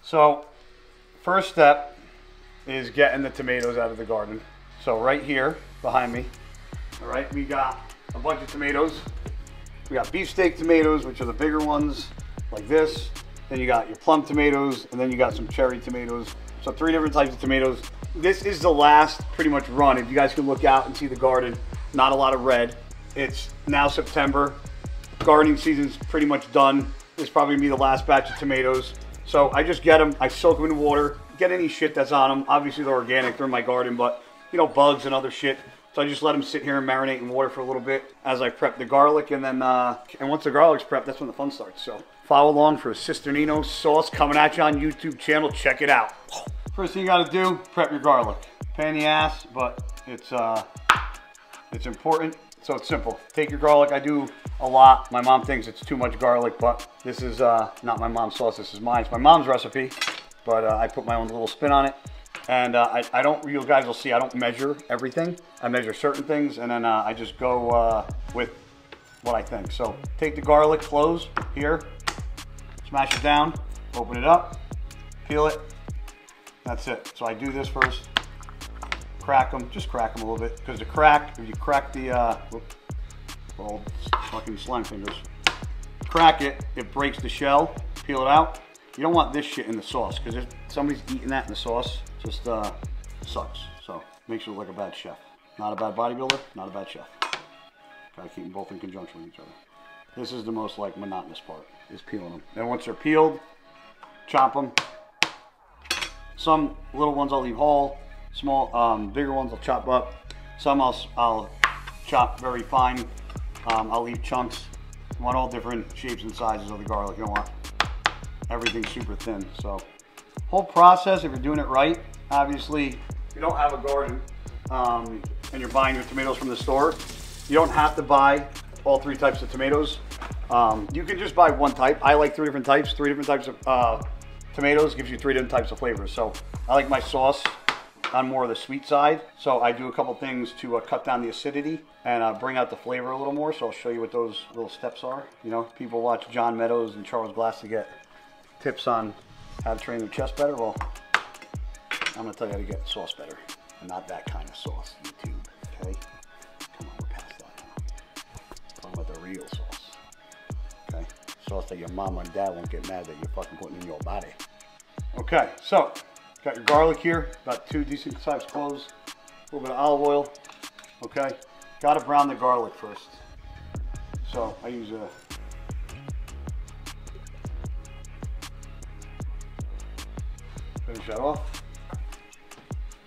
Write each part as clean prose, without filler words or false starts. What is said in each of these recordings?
So first step is getting the tomatoes out of the garden. So right here behind me, all right, we got a bunch of tomatoes. We got beefsteak tomatoes, which are the bigger ones, like this. Then you got your plum tomatoes, and then you got some cherry tomatoes. So 3 different types of tomatoes. This is the last pretty much run. If you guys can look out and see the garden, not a lot of red. It's now September. Gardening season's pretty much done. This is probably gonna be the last batch of tomatoes. So I just get them, I soak them in water, get any shit that's on them. Obviously they're organic, they're in my garden, but you know, bugs and other shit. So I just let them sit here and marinate in water for a little bit as I prep the garlic, and then and once the garlic's prepped, that's when the fun starts. So follow along for a Cisternino sauce coming at you on YouTube channel. Check it out. First thing you got to do, prep your garlic. Pain in the ass, but it's important. So it's simple. Take your garlic. I do a lot. My mom thinks it's too much garlic, but this is not my mom's sauce. This is mine. It's my mom's recipe, but I put my own little spin on it. And I don't, you guys will see, I don't measure everything. I measure certain things, and then I just go with what I think. So take the garlic cloves here, smash it down, open it up, peel it. That's it. So I do this first, crack them, just crack them a little bit, because the crack, if you crack the, well, fucking slime fingers, crack it, it breaks the shell, peel it out. You don't want this shit in the sauce, because if somebody's eating that in the sauce, just sucks. So makes you look like a bad chef. Not a bad bodybuilder, not a bad chef. Gotta keep them both in conjunction with each other. This is the most like monotonous part, is peeling them. Then once they're peeled, chop them. Some little ones I'll leave whole. Small, bigger ones I'll chop up. Some I'll chop very fine. I'll leave chunks. You want all different shapes and sizes of the garlic. You don't want everything super thin. So whole process, if you're doing it right, obviously if you don't have a garden and you're buying your tomatoes from the store, you don't have to buy all 3 types of tomatoes. You can just buy one type. I like 3 different types. 3 different types of tomatoes gives you 3 different types of flavors. So I like my sauce on more of the sweet side. So I do a couple things to cut down the acidity and bring out the flavor a little more. So I'll show you what those little steps are. You know, people watch John Meadows and Charles Glass to get tips on how to train their chest better. Well, I'm gonna tell you how to get sauce better, and not that kind of sauce, YouTube, okay? Come on, we're past that now. Talking about the real sauce, okay? Sauce that your mama and dad won't get mad that you're fucking putting in your body. Okay, so, got your garlic here, got 2 decent sized cloves, a little bit of olive oil, okay? Gotta brown the garlic first. So, I use a finish that off.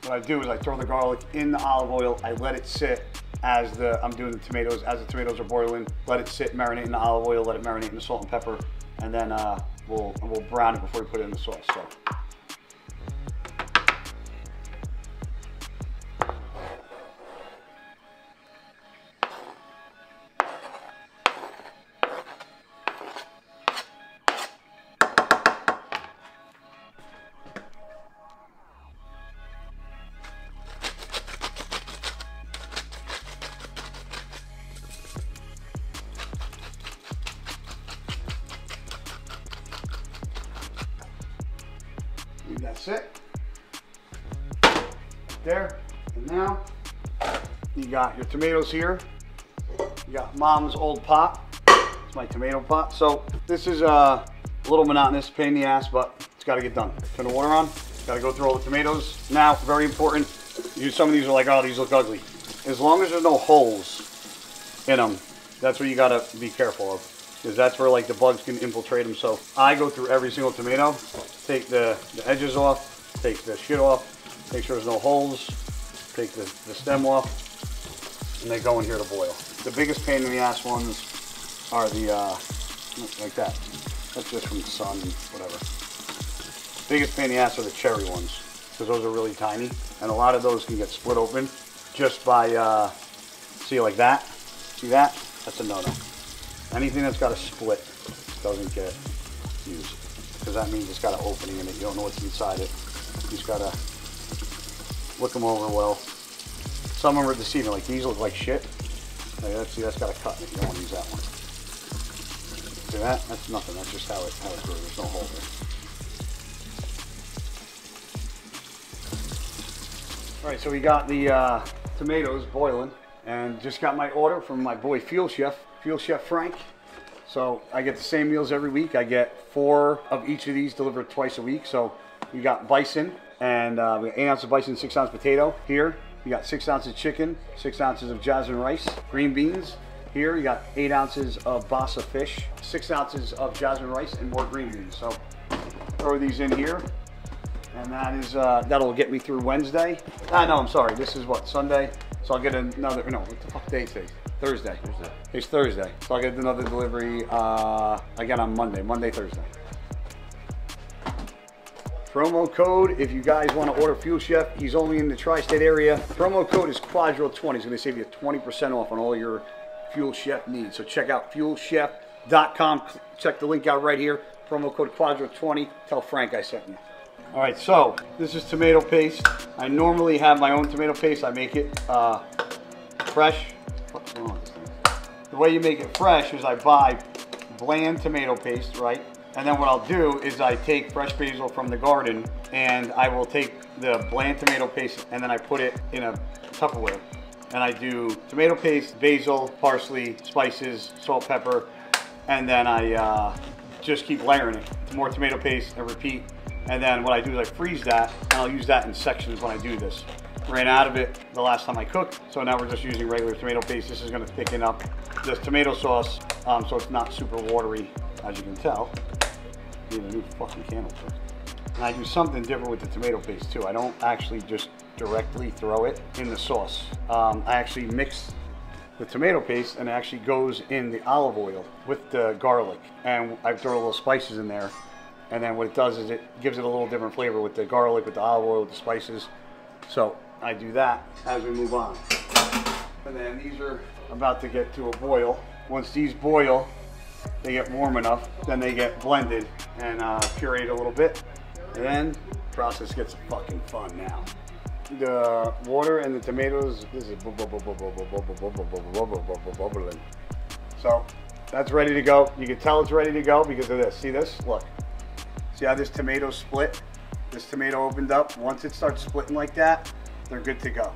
What I do is I throw the garlic in the olive oil. I let it sit as I'm doing the tomatoes. As the tomatoes are boiling, let it sit, marinate in the olive oil, let it marinate in the salt and pepper, and then we'll brown it before we put it in the sauce. So. That's it. There. And now you got your tomatoes here. You got mom's old pot. It's my tomato pot. So this is a little monotonous, pain in the ass, but it's got to get done. Turn the water on. Got to go through all the tomatoes. Now, very important. Some of these are like, oh, these look ugly. As long as there's no holes in them, that's what you got to be careful of. Because that's where like the bugs can infiltrate them. So I go through every single tomato, take the edges off, take the shit off, make sure there's no holes, take the stem off, and they go in here to boil. The biggest pain in the ass ones are the, like that. That's just from the sun and whatever. Biggest pain in the ass are the cherry ones, because those are really tiny. And a lot of those can get split open just by, see like that? See that? That's a no-no. Anything that's got a split doesn't get used, because that means it's got an opening in it. You don't know what's inside it. You just gotta look them over well. Some of them are deceiving. Like these look like shit. Like that's got a cut in it. You don't want to use that one. See that? That's nothing. That's just how it grew. There's no hole there. All right, so we got the tomatoes boiling, and just got my order from my boy Fuel Chef Frank. So I get the same meals every week. I get 4 of each of these delivered twice a week. So we got bison, and we got 8 ounces of bison, 6 ounce potato. Here we got 6 ounces of chicken, 6 ounces of jasmine rice, green beans. Here you got 8 ounces of basa fish, 6 ounces of jasmine rice, and more green beans. So throw these in here, and that is that'll get me through Wednesday. No, I'm sorry. This is what, Sunday. So I'll get another. No, what the fuck day is today? Thursday. It's Thursday. So I'll get another delivery again on Monday, Thursday. Promo code, if you guys want to order Fuel Chef, he's only in the tri-state area. Promo code is Quadro20. It's going to save you 20% off on all your Fuel Chef needs. So check out fuelchef.com. Check the link out right here. Promo code Quadro20. Tell Frank I sent you. All right, so this is tomato paste. I normally have my own tomato paste. I make it fresh. What's going on with this thing? The way you make it fresh is I buy bland tomato paste, right? And then what I'll do is I take fresh basil from the garden, and I will take the bland tomato paste and then I put it in a Tupperware. And I do tomato paste, basil, parsley, spices, salt, pepper, and then I just keep layering it. More tomato paste and repeat. And then what I do is I freeze that, and I'll use that in sections when I do this. Ran out of it the last time I cooked, so now we're just using regular tomato paste. This is going to thicken up this tomato sauce, so it's not super watery, as you can tell. Need a new fucking candle first. And I do something different with the tomato paste too. I don't actually just directly throw it in the sauce. I actually mix the tomato paste, and it actually goes in the olive oil with the garlic, and I throw little spices in there. And then what it does is it gives it a little different flavor with the garlic, with the olive oil, with the spices. So I do that as we move on. And then these are about to get to a boil. Once these boil, they get warm enough, then they get blended and pureed a little bit. And then the process gets fucking fun now. The water and the tomatoes, this is bubbling. So that's ready to go. You can tell it's ready to go because of this. See this? Look. See how this tomato split? This tomato opened up. Once it starts splitting like that, they're good to go.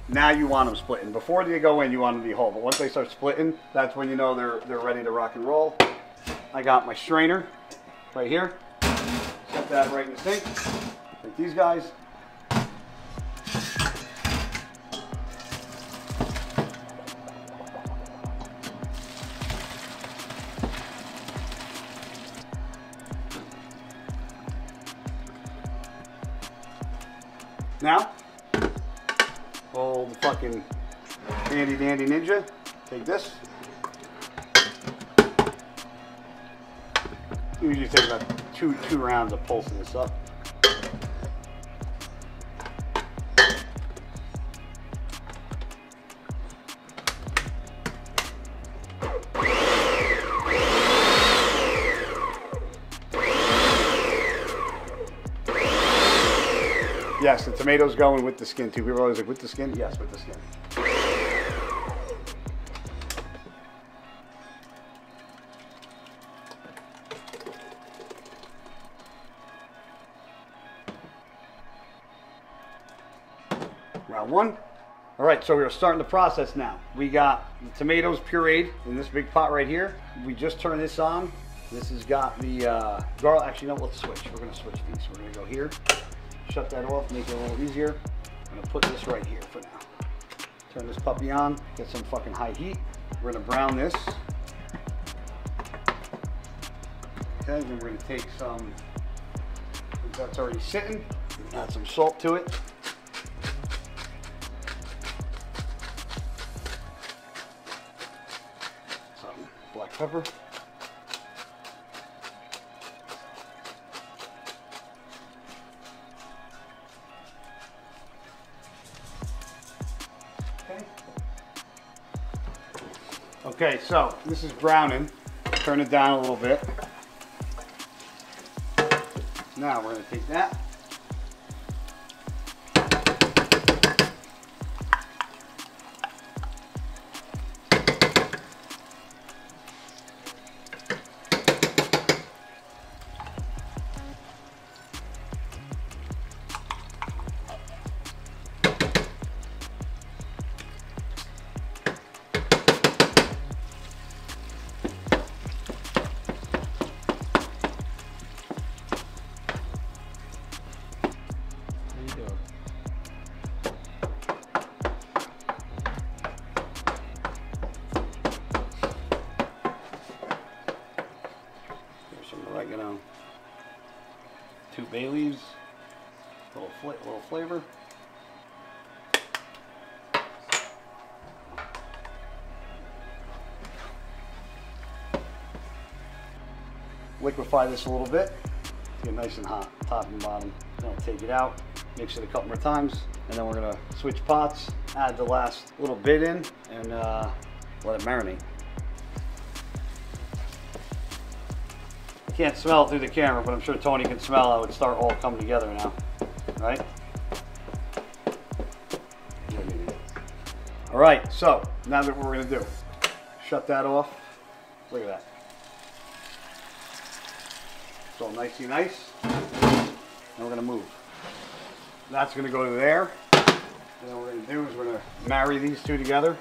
Now you want them splitting. Before they go in, you want them to be whole. But once they start splitting, that's when you know they're ready to rock and roll. I got my strainer right here. Set that right in the sink. Like these guys. Now, old fucking handy dandy ninja, take this. Usually take about two rounds of pulsing this up. Yes, the tomatoes going with the skin too. People are always like, with the skin? Yes, with the skin. Round one. All right, so we're starting the process now. We got the tomatoes pureed in this big pot right here. We just turned this on. This has got the garlic. Actually, no, let's switch. We're gonna switch these. We're gonna go here. Shut that off, make it a little easier. I'm gonna put this right here for now. Turn this puppy on, get some fucking high heat. We're gonna brown this. Okay, then we're gonna take some, that's already sitting, add some salt to it. Some black pepper. Okay, so this is browning. Turn it down a little bit. Now we're going to take that. you know, 2 bay leaves, a little flavor. Liquefy this a little bit, get nice and hot, top and bottom. Then we'll take it out, mix it a couple more times, and then we're gonna switch pots, add the last little bit in, and let it marinate. Can't smell it through the camera, but I'm sure Tony can smell how it start all come together now, right? All right, so now that what we're gonna do, shut that off. Look at that. It's all nicey nice. And we're gonna move. That's gonna go to there. And then what we're gonna do is we're gonna marry these two together.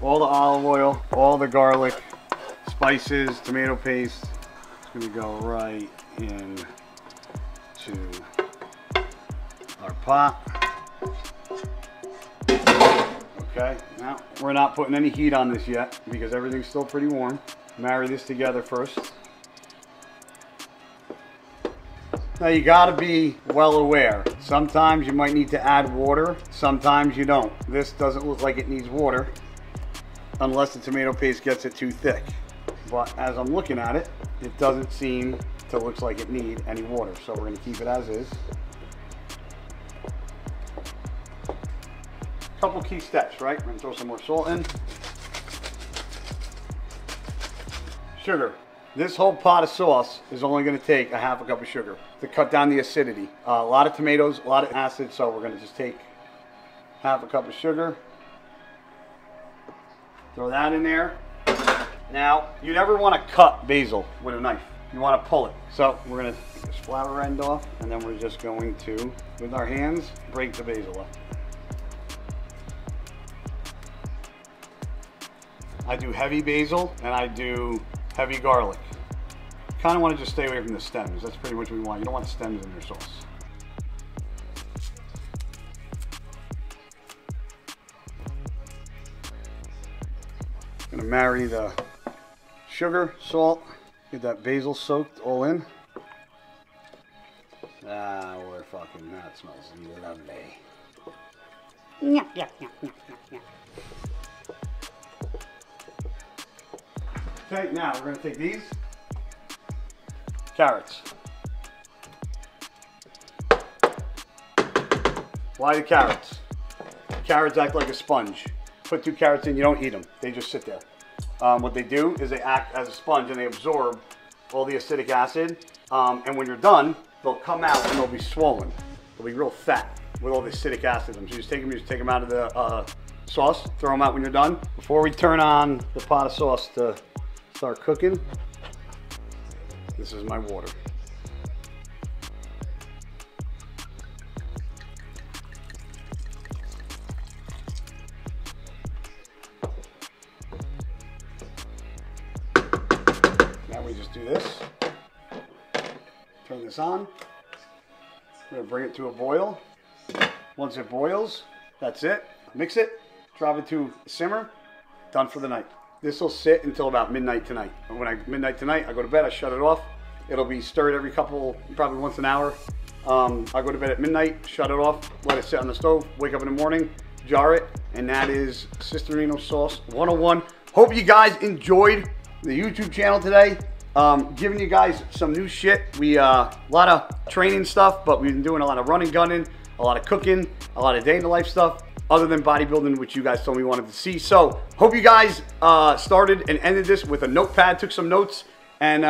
All the olive oil, all the garlic, spices, tomato paste. It's gonna go right into our pot. Okay, now we're not putting any heat on this yet because everything's still pretty warm. Marry this together first. Now you gotta be well aware. Sometimes you might need to add water, sometimes you don't. This doesn't look like it needs water unless the tomato paste gets it too thick. But as I'm looking at it, it doesn't seem to look like it needs any water. So we're gonna keep it as is. Couple key steps, right? We're gonna throw some more salt in. Sugar. This whole pot of sauce is only going to take a half a cup of sugar to cut down the acidity. A lot of tomatoes, a lot of acid, so we're going to just take half a cup of sugar. Throw that in there. Now, you never want to cut basil with a knife. You want to pull it. So we're going to take this flower end off, and then we're just going to, with our hands, break the basil up. I do heavy basil, and I do heavy garlic. Kind of want to just stay away from the stems. That's pretty much what we want. You don't want stems in your sauce. I'm gonna marry the sugar, salt, get that basil soaked all in. Ah, we're fucking, that smells lovely. Yeah. Okay, now we're going to take these carrots. Why the carrots? Carrots act like a sponge. Put 2 carrots in, you don't eat them. They just sit there. What they do is they act as a sponge and they absorb all the acidic acid. And when you're done, they'll come out and they'll be swollen. They'll be real fat with all the acidic acid in them. So you just take them out of the sauce, throw them out when you're done. Before we turn on the pot of sauce to start cooking, this is my water. Now we just do this. Turn this on. We're gonna bring it to a boil. Once it boils, that's it. Mix it, drop it to simmer, done for the night. This will sit until about midnight tonight. And when midnight tonight, I go to bed, I shut it off. It'll be stirred every probably once an hour. I go to bed at midnight, shut it off, let it sit on the stove, wake up in the morning, jar it, and that is Cisternino Sauce 101. Hope you guys enjoyed the YouTube channel today. Giving you guys some new shit. A lot of training stuff, but we've been doing a lot of running, gunning, a lot of cooking, a lot of day in the life stuff, other than bodybuilding, which you guys told me you wanted to see. So, hope you guys started and ended this with a notepad, took some notes, and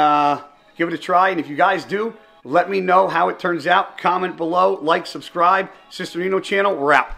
give it a try. And if you guys do, let me know how it turns out. Comment below, like, subscribe. Cisternino channel, we're out.